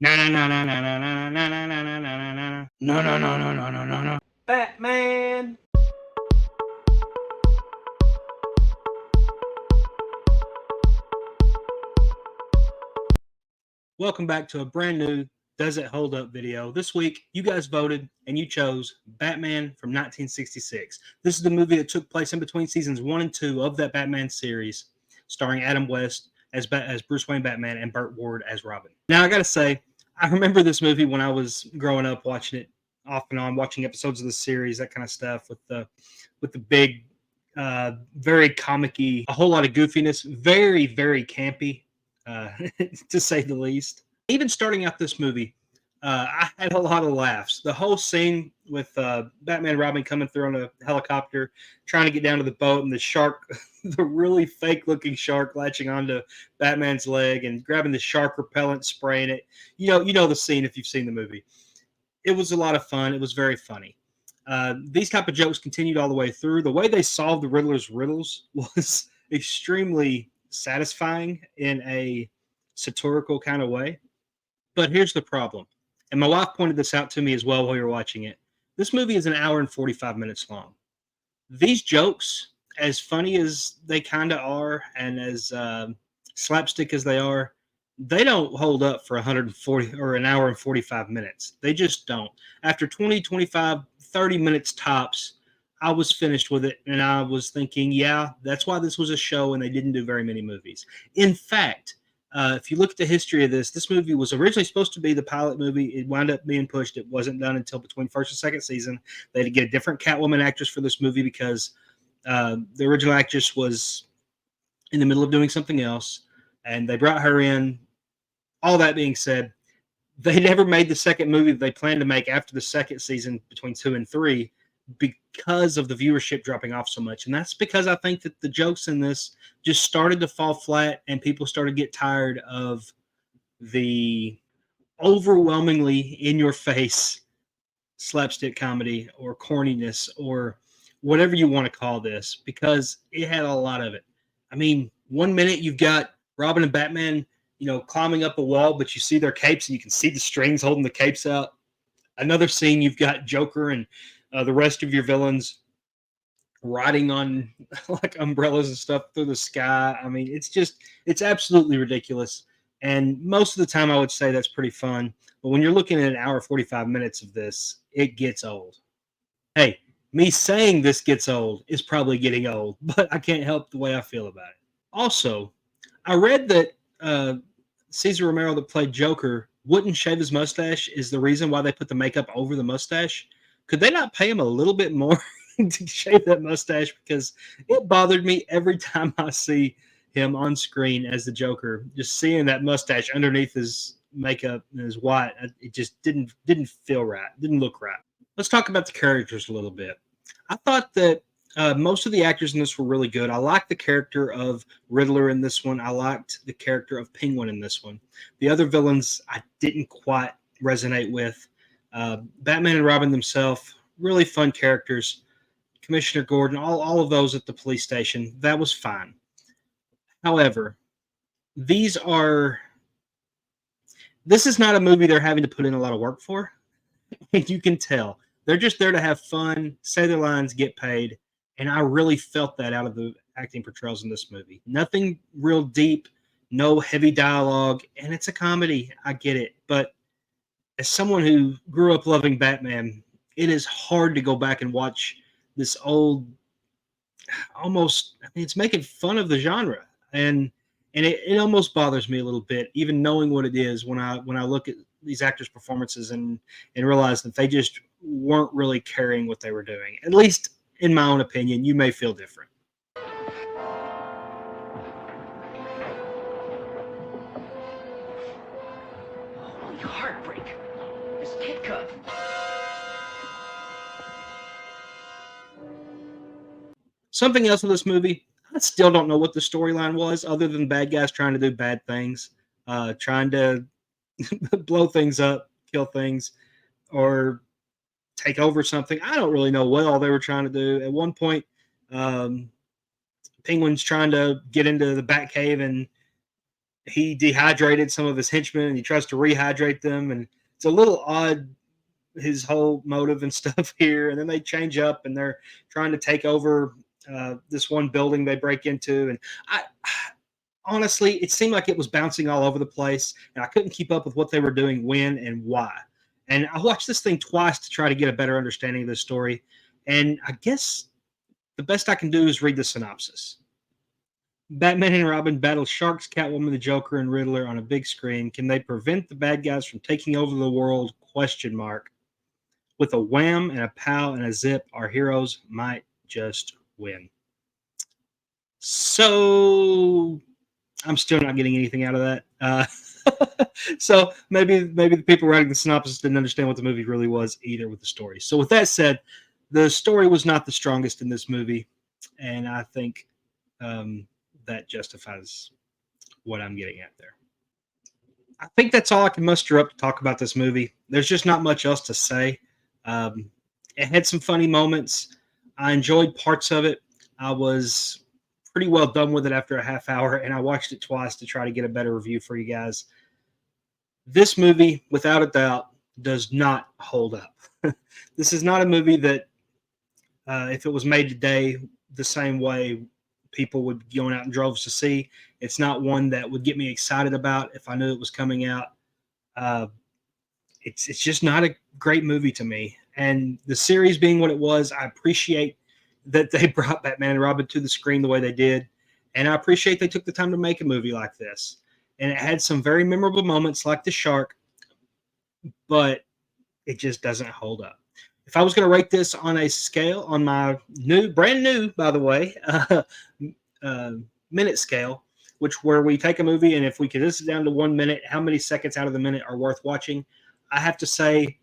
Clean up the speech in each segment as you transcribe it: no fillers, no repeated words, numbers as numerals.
Na na na na na na na na na na na na na. No no no no no no no no. Batman. Welcome back to a brand new Does It Hold Up video. This week, you guys voted and you chose Batman from 1966. This is the movie that took place in between seasons 1 and 2 of that Batman series, starring Adam West as Bruce Wayne Batman and Burt Ward as Robin. Now, I gotta say, I remember this movie when I was growing up, watching it off and on, watching episodes of the series, that kind of stuff, with the big, very comic-y, a whole lot of goofiness, very, very campy, to say the least. Even starting out this movie, I had a lot of laughs. The whole scene with Batman and Robin coming through on a helicopter, trying to get down to the boat, and the shark, the really fake looking shark latching onto Batman's leg and grabbing the shark repellent, spraying it. You know the scene if you've seen the movie. It was a lot of fun. It was very funny. These type of jokes continued all the way through. The way they solved the Riddler's riddles was extremely satisfying in a satirical kind of way. But here's the problem, and my wife pointed this out to me as well while we were watching it. This movie is an hour and 45 minutes long. These jokes, as funny as they kind of are, and as slapstick as they don't hold up for 140 or an hour and 45 minutes. They just don't. After 20, 25, 30 minutes tops, I was finished with it, and I was thinking, yeah, that's why this was a show and they didn't do very many movies. In fact, if you look at the history of this movie was originally supposed to be the pilot movie. It wound up being pushed. It wasn't done until between first and second season. They had to get a different Catwoman actress for this movie because the original actress was in the middle of doing something else, and they brought her in. All that being said, they never made the second movie that they planned to make after the second season between 2 and 3 because of the viewership dropping off so much. And that's because I think that the jokes in this just started to fall flat and people started to get tired of the overwhelmingly in your face slapstick comedy or corniness or whatever you want to call this, because it had a lot of it. I mean, one minute you've got Robin and Batman, climbing up a wall, but you see their capes and you can see the strings holding the capes out. Another scene, you've got Joker and the rest of your villains riding on like umbrellas and stuff through the sky. I mean, it's absolutely ridiculous. And most of the time, I would say that's pretty fun. But when you're looking at an hour 45 minutes of this, it gets old. Hey, me saying this gets old is probably getting old, but I can't help the way I feel about it. Also, I read that Cesar Romero, that played Joker, wouldn't shave his mustache is the reason why they put the makeup over the mustache. Could they not pay him a little bit more to shave that mustache? Because it bothered me every time I see him on screen as the Joker. Just seeing that mustache underneath his makeup and his white, it just didn't feel right. Didn't look right. Let's talk about the characters a little bit. I thought that most of the actors in this were really good. I liked the character of Riddler in this one. I liked the character of Penguin in this one. The other villains I didn't quite resonate with. Batman and Robin themselves, really fun characters. Commissioner Gordon, all of those at the police station, that was fine. However, these are this is not a movie they're having to put in a lot of work for. And you can tell. They're just there to have fun, say their lines, get paid. And I really felt that out of the acting portrayals in this movie. Nothing real deep, no heavy dialogue, and it's a comedy. I get it. But as someone who grew up loving Batman, it is hard to go back and watch this old, almost, I mean, it's making fun of the genre. And it almost bothers me a little bit, even knowing what it is, when I look at these actors' performances and realize that they just weren't really carrying what they were doing. At least in my own opinion, you may feel different. Holy heartbreak. This kid cup. Something else with this movie, I still don't know what the storyline was, other than bad guys trying to do bad things, trying to blow things up, kill things, or take over something. I don't really know what all they were trying to do. At one point, um, Penguin's trying to get into the Batcave and he dehydrated some of his henchmen and he tries to rehydrate them. And it's a little odd, his whole motive and stuff here. And then they change up and they're trying to take over this one building they break into. And I honestly, it seemed like it was bouncing all over the place, and I couldn't keep up with what they were doing, when, and why. And I watched this thing twice to try to get a better understanding of this story. And I guess the best I can do is read the synopsis. Batman and Robin battle Sharks, Catwoman, the Joker, and Riddler on a big screen. Can they prevent the bad guys from taking over the world? Question mark. With a wham and a pow and a zip, our heroes might just win. So I'm still not getting anything out of that. So maybe the people writing the synopsis didn't understand what the movie really was either with the story. So with that said, the story was not the strongest in this movie, and I think that justifies what I'm getting at there. I think that's all I can muster up to talk about this movie. There's just not much else to say. It had some funny moments. I enjoyed parts of it. I was pretty well done with it after a half hour, and I watched it twice to try to get a better review for you guys. This movie, without a doubt, does not hold up. This is not a movie that, if it was made today the same way, people would be going out in droves to see. It's not one that would get me excited about if I knew it was coming out. It's just not a great movie to me. And the series being what it was, I appreciate that they brought Batman and Robin to the screen the way they did. And I appreciate they took the time to make a movie like this. And it had some very memorable moments like the shark, but it just doesn't hold up. If I was going to rate this on a scale, on my brand new, by the way, minute scale, where we take a movie and if we could this down to 1 minute, how many seconds out of the minute are worth watching? I have to say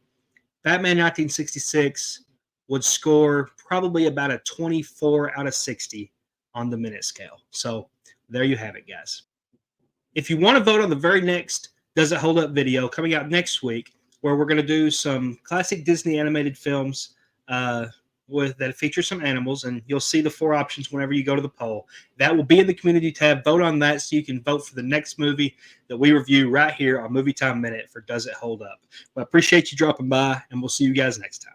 Batman 1966 would score probably about a 24 out of 60 on the minute scale. So there you have it, guys. If you want to vote on the very next Does It Hold Up video coming out next week, where we're going to do some classic Disney animated films that feature some animals, and you'll see the 4 options whenever you go to the poll. That will be in the community tab. Vote on that so you can vote for the next movie that we review right here on Movie Time Minute for Does It Hold Up. Well, I appreciate you dropping by, and we'll see you guys next time.